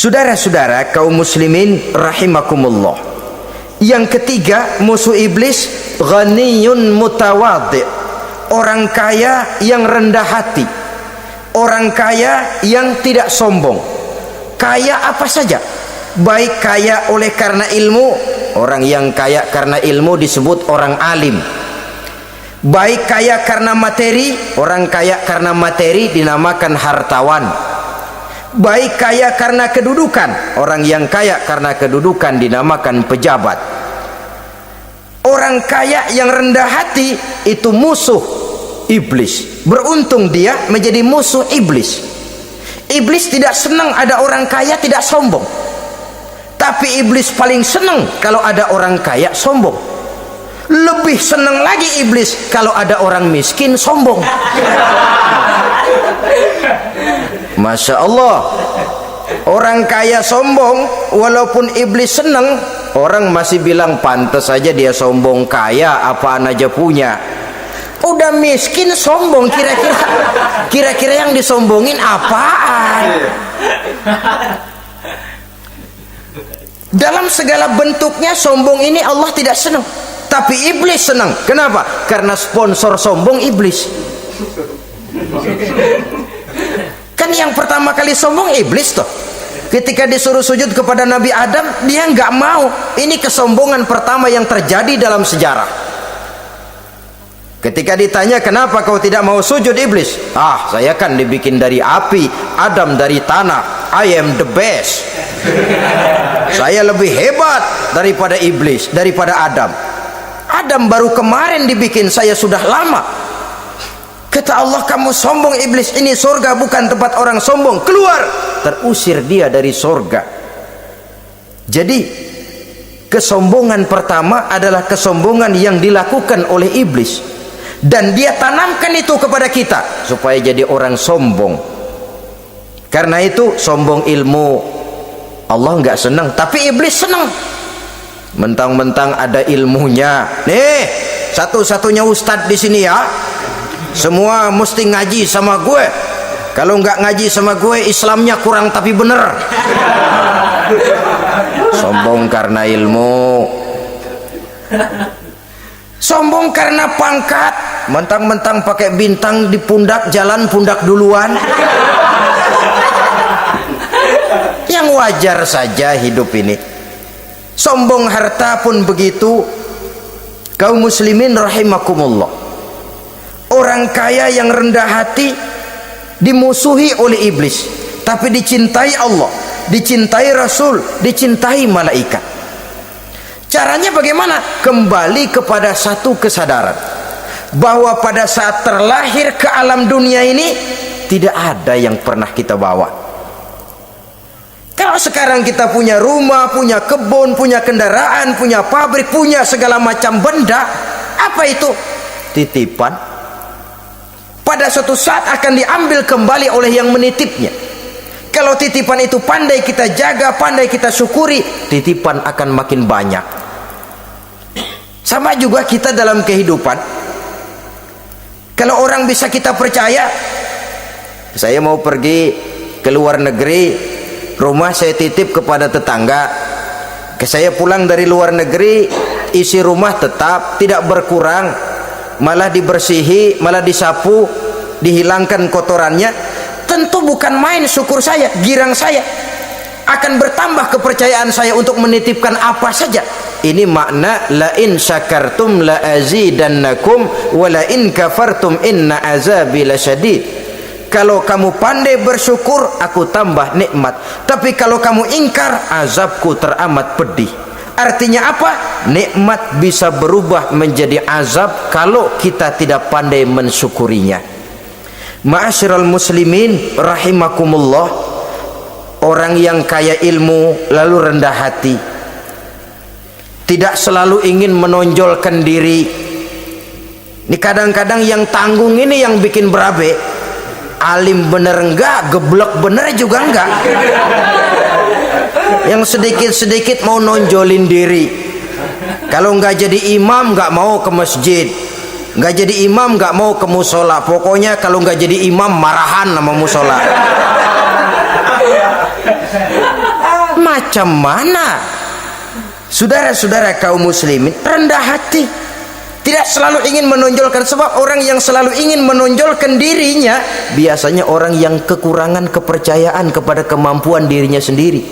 Saudara-saudara kaum muslimin rahimakumullah, yang ketiga musuh iblis ghaniyun mutawadhi, orang kaya yang rendah hati, orang kaya yang tidak sombong. Kaya apa saja, baik kaya oleh karena ilmu, orang yang kaya karena ilmu disebut orang alim. Baik kaya karena materi, orang kaya karena materi dinamakan hartawan. Baik kaya karena kedudukan, orang yang kaya karena kedudukan dinamakan pejabat. Orang kaya yang rendah hati itu musuh iblis. Beruntung dia menjadi musuh iblis. Iblis tidak senang ada orang kaya tidak sombong, tapi iblis paling senang kalau ada orang kaya sombong. Lebih senang lagi iblis kalau ada orang miskin sombong. Masya Allah, orang kaya sombong, walaupun iblis senang, orang masih bilang pantas saja dia sombong, kaya apaan aja punya. Udah miskin sombong, kira-kira yang disombongin apaan? Dalam segala bentuknya sombong ini Allah tidak senang, tapi iblis senang. Kenapa? Karena sponsor sombong iblis. Kan yang pertama kali sombong iblis toh. Ketika disuruh sujud kepada Nabi Adam, dia nggak mau. Ini kesombongan pertama yang terjadi dalam sejarah. Ketika ditanya kenapa kau tidak mau sujud iblis, saya kan dibikin dari api, Adam dari tanah, I am the best. Saya lebih hebat daripada iblis, daripada Adam. Adam baru kemarin dibikin, saya sudah lama. Kata Allah, kamu sombong iblis, ini surga bukan tempat orang sombong, keluar. Terusir dia dari surga. Jadi kesombongan pertama adalah kesombongan yang dilakukan oleh iblis, dan dia tanamkan itu kepada kita supaya jadi orang sombong. Karena itu sombong ilmu Allah nggak senang, tapi iblis senang. Mentang-mentang ada ilmunya, nih satu-satunya ustadz di sini ya, semua mesti ngaji sama gue. Kalau nggak ngaji sama gue, Islamnya kurang tapi bener. Sombong karena ilmu, sombong karena pangkat. Mentang-mentang pakai bintang di pundak, jalan pundak duluan. Yang wajar saja hidup ini. Sombong harta pun begitu. Kaum muslimin rahimakumullah, orang kaya yang rendah hati dimusuhi oleh iblis, tapi dicintai Allah, dicintai Rasul, dicintai malaikat. Caranya bagaimana? Kembali kepada satu kesadaran bahwa pada saat terlahir ke alam dunia ini tidak ada yang pernah kita bawa. Kalau sekarang kita punya rumah, punya kebun, punya kendaraan, punya pabrik, punya segala macam benda, apa itu? Titipan. Pada suatu saat akan diambil kembali oleh yang menitipnya. Kalau titipan itu pandai kita jaga, pandai kita syukuri, titipan akan makin banyak. Sama juga kita dalam kehidupan. Kalau orang bisa kita percaya, saya mau pergi ke luar negeri, rumah saya titip kepada tetangga. Saya pulang dari luar negeri, isi rumah tetap tidak berkurang, malah dibersihi, malah disapu, dihilangkan kotorannya. Tentu bukan main syukur saya, girang saya. Akan bertambah kepercayaan saya untuk menitipkan apa saja. Ini makna la in syakartum la azidannakum wa la in kafartum inna azabi lasyadid. Kalau kamu pandai bersyukur, aku tambah nikmat. Tapi kalau kamu ingkar, azabku teramat pedih. Artinya apa? Nikmat bisa berubah menjadi azab kalau kita tidak pandai mensyukurinya. Ma'asyiral muslimin rahimakumullah, orang yang kaya ilmu lalu rendah hati, tidak selalu ingin menonjolkan diri. Ini kadang-kadang yang tanggung ini yang bikin berabe. Alim bener enggak, geblek bener juga enggak. Yang sedikit-sedikit mau nonjolin diri. Kalau enggak jadi imam enggak mau ke masjid, enggak jadi imam enggak mau ke musola. Pokoknya kalau enggak jadi imam marahan sama musola. Macam mana saudara-saudara kaum muslimin rendah hati, tidak selalu ingin menonjolkan. Sebab orang yang selalu ingin menonjolkan dirinya biasanya orang yang kekurangan kepercayaan kepada kemampuan dirinya sendiri.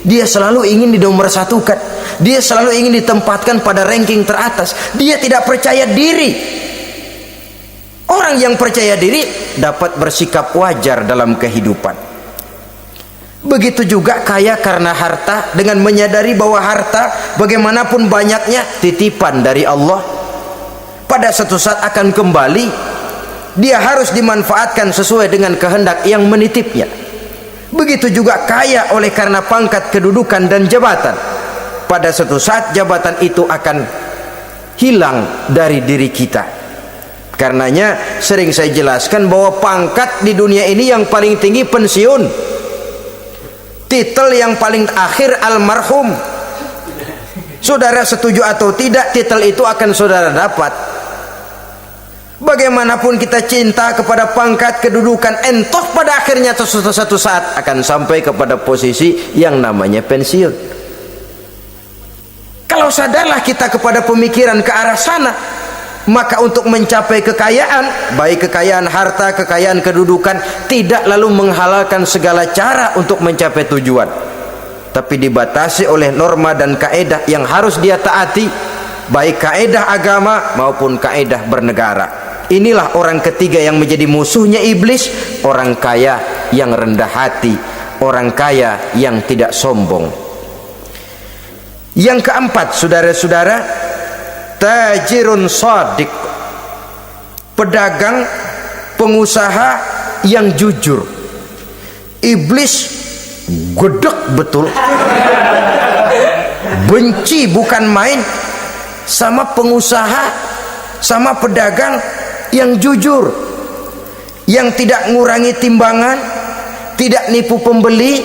Dia selalu ingin dinomorsatukan, dia selalu ingin ditempatkan pada ranking teratas. Dia tidak percaya diri. Orang yang percaya diri dapat bersikap wajar dalam kehidupan. Begitu juga kaya karena harta, dengan menyadari bahwa harta bagaimanapun banyaknya titipan dari Allah, pada suatu saat akan kembali. Dia harus dimanfaatkan sesuai dengan kehendak yang menitipnya. Begitu juga kaya oleh karena pangkat, kedudukan dan jabatan, pada suatu saat jabatan itu akan hilang dari diri kita. Karenanya sering saya jelaskan bahwa pangkat di dunia ini yang paling tinggi pensiun. Titel yang paling akhir almarhum. Saudara setuju atau tidak, titel itu akan saudara dapat. Bagaimanapun kita cinta kepada pangkat, kedudukan, entoh pada akhirnya suatu saat akan sampai kepada posisi yang namanya pensiun. Kalau sadarlah kita kepada pemikiran ke arah sana, maka untuk mencapai kekayaan, baik kekayaan harta, kekayaan kedudukan, tidak lalu menghalalkan segala cara untuk mencapai tujuan, tapi dibatasi oleh norma dan kaedah yang harus dia taati, baik kaedah agama maupun kaedah bernegara. Inilah orang ketiga yang menjadi musuhnya iblis, orang kaya yang rendah hati, orang kaya yang tidak sombong. Yang keempat, saudara-saudara, tajirun shadiq, pedagang, pengusaha yang jujur. Iblis gedek betul, benci bukan main sama pengusaha, sama pedagang yang jujur, yang tidak ngurangi timbangan, tidak nipu pembeli,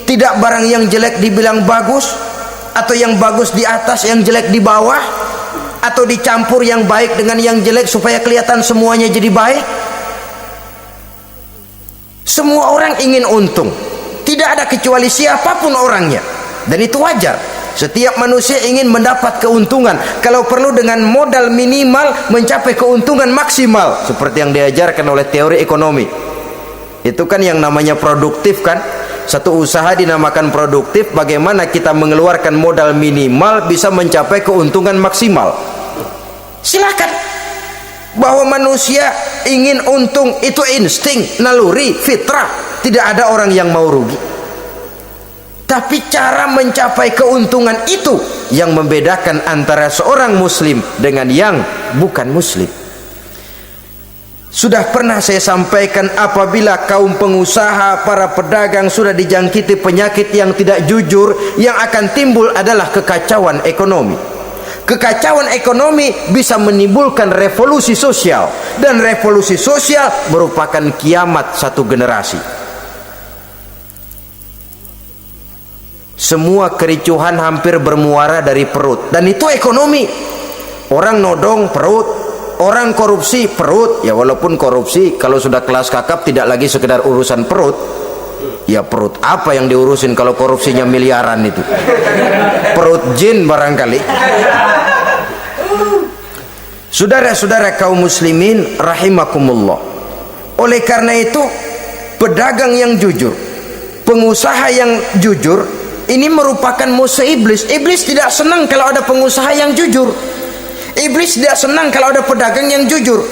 tidak barang yang jelek dibilang bagus, atau yang bagus di atas yang jelek di bawah, atau dicampur yang baik dengan yang jelek supaya kelihatan semuanya jadi baik. Semua orang ingin untung, tidak ada kecuali siapapun orangnya, dan itu wajar. Setiap manusia ingin mendapat keuntungan, kalau perlu dengan modal minimal mencapai keuntungan maksimal, seperti yang diajarkan oleh teori ekonomi. Itu kan yang namanya produktif kan. Satu usaha dinamakan produktif, bagaimana kita mengeluarkan modal minimal bisa mencapai keuntungan maksimal. Silakan. Bahwa manusia ingin untung itu insting, naluri, fitrah, tidak ada orang yang mau rugi. Tapi cara mencapai keuntungan itu yang membedakan antara seorang muslim dengan yang bukan muslim. Sudah pernah saya sampaikan, apabila kaum pengusaha, para pedagang sudah dijangkiti penyakit yang tidak jujur, yang akan timbul adalah kekacauan ekonomi. Kekacauan ekonomi bisa menimbulkan revolusi sosial, dan revolusi sosial merupakan kiamat satu generasi. Semua kericuhan hampir bermuara dari perut, dan itu ekonomi. Orang nodong perut, orang korupsi perut. Ya walaupun korupsi kalau sudah kelas kakap tidak lagi sekedar urusan perut. Ya perut apa yang diurusin kalau korupsinya miliaran itu? Perut jin barangkali. Saudara-saudara kaum muslimin rahimakumullah. Oleh karena itu, pedagang yang jujur, pengusaha yang jujur, ini merupakan musuh iblis. Iblis tidak senang kalau ada pengusaha yang jujur. Iblis tidak senang kalau ada pedagang yang jujur.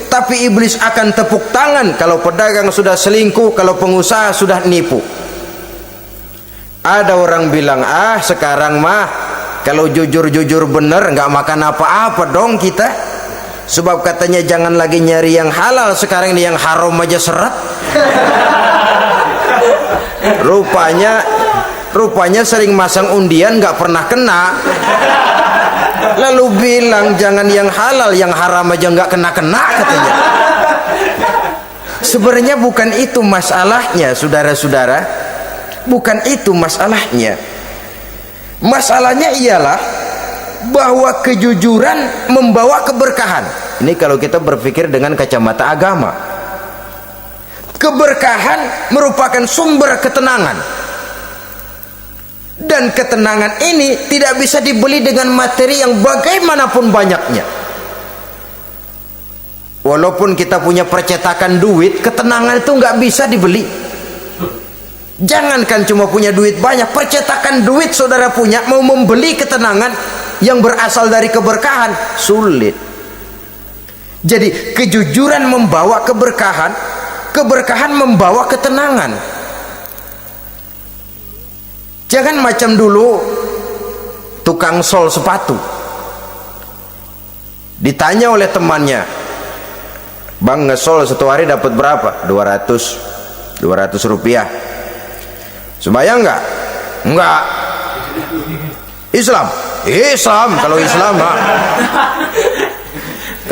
Tapi iblis akan tepuk tangan kalau pedagang sudah selingkuh, kalau pengusaha sudah nipu. Ada orang bilang, sekarang mah kalau jujur-jujur bener nggak makan apa-apa dong kita. Sebab katanya jangan lagi nyari yang halal, sekarang ini yang haram aja seret. Rupanya sering masang undian nggak pernah kena. Lalu bilang jangan yang halal, yang haram aja nggak kena-kena katanya. Sebenarnya bukan itu masalahnya, saudara-saudara. Bukan itu masalahnya. Masalahnya ialah bahwa kejujuran membawa keberkahan. Ini kalau kita berpikir dengan kacamata agama. Keberkahan merupakan sumber ketenangan. Dan ketenangan ini tidak bisa dibeli dengan materi yang bagaimanapun banyaknya. Walaupun kita punya percetakan duit, ketenangan itu nggak bisa dibeli. Jangankan cuma punya duit banyak, percetakan duit saudara punya, mau membeli ketenangan yang berasal dari keberkahan, sulit. Jadi kejujuran membawa keberkahan, keberkahan membawa ketenangan. Jangan macam dulu tukang sol sepatu, ditanya oleh temannya, bang ngesol satu hari dapat berapa? 200 rupiah. Sembayang enggak? Enggak. Islam kalau Islam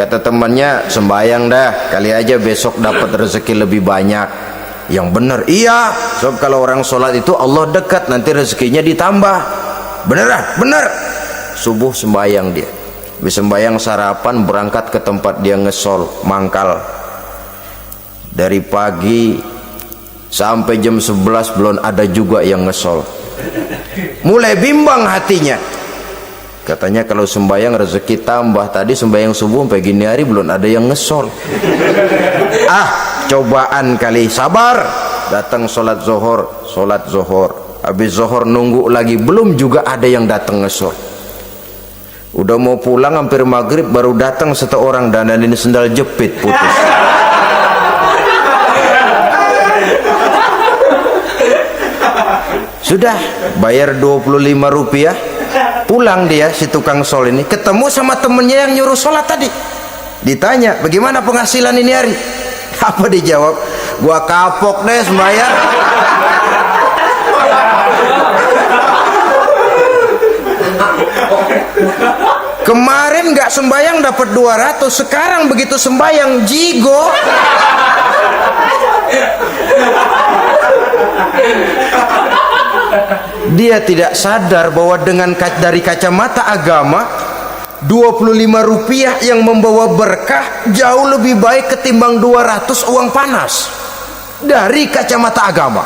kata temannya, sembayang dah, kali aja besok dapat rezeki lebih banyak. Yang benar, iya, sebab kalau orang sholat itu Allah dekat, nanti rezekinya ditambah. Beneran? Bener. Subuh sembayang dia, bisa sembayang sarapan, berangkat ke tempat dia ngesol, mangkal. Dari pagi sampai jam 11 belum ada juga yang ngesol. Mulai bimbang hatinya. Katanya kalau sembayang rezeki tambah, tadi sembayang subuh sampai gini hari belum ada yang ngesol. Cobaan kali, sabar. Datang sholat zohor, habis zohor nunggu lagi, belum juga ada yang datang ngesol. Udah mau pulang hampir maghrib, baru datang satu orang dandanin sendal jepit putus. Sudah bayar 25 rupiah, pulang dia si tukang sol ini, ketemu sama temennya yang nyuruh sholat tadi. Ditanya, bagaimana penghasilan ini hari? Apa dijawab? Gua kapok deh sembahyang. Kemarin nggak sembahyang dapat 200, sekarang begitu sembahyang jigo. Dia tidak sadar bahwa dengan dari kacamata agama, 25 rupiah yang membawa berkah jauh lebih baik ketimbang 200 uang panas. Dari kacamata agama,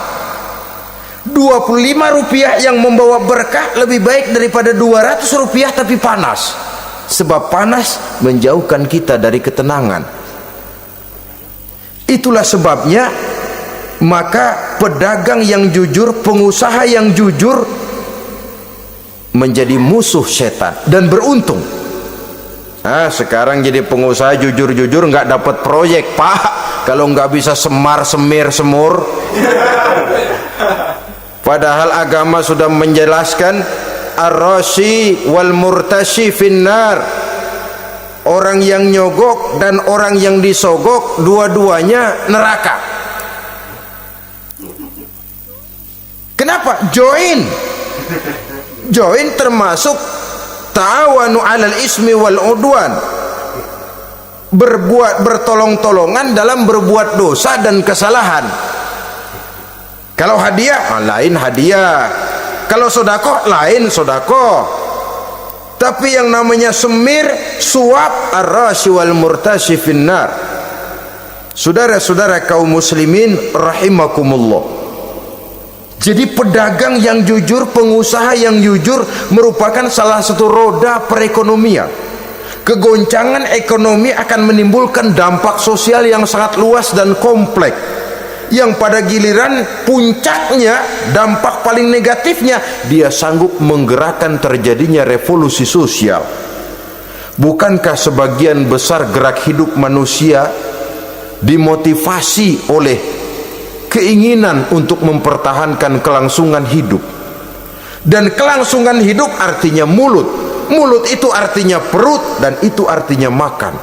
25 rupiah yang membawa berkah lebih baik daripada 200 rupiah tapi panas. Sebab panas menjauhkan kita dari ketenangan. Itulah sebabnya maka pedagang yang jujur, pengusaha yang jujur menjadi musuh setan dan beruntung. Sekarang jadi pengusaha jujur-jujur nggak dapat proyek, Pak, kalau nggak bisa semar semir semur. Padahal agama sudah menjelaskan ar-rashi wal murtashi finnar. Orang yang nyogok dan orang yang disogok dua-duanya neraka. Kenapa? Join termasuk ta'awanu 'alal ismi wal udwan, bertolong-tolongan dalam berbuat dosa dan kesalahan. Kalau hadiah lain hadiah, kalau sedekah lain sedekah. Tapi yang namanya semir, suap, ar-rashi wal murtashi finnar. Saudara-saudara kaum muslimin rahimakumullah. Jadi pedagang yang jujur, pengusaha yang jujur merupakan salah satu roda perekonomian. Kegoncangan ekonomi akan menimbulkan dampak sosial yang sangat luas dan kompleks, yang pada giliran puncaknya, dampak paling negatifnya, dia sanggup menggerakkan terjadinya revolusi sosial. Bukankah sebagian besar gerak hidup manusia dimotivasi oleh keinginan untuk mempertahankan kelangsungan hidup? Dan kelangsungan hidup artinya mulut, mulut itu artinya perut, dan itu artinya makan.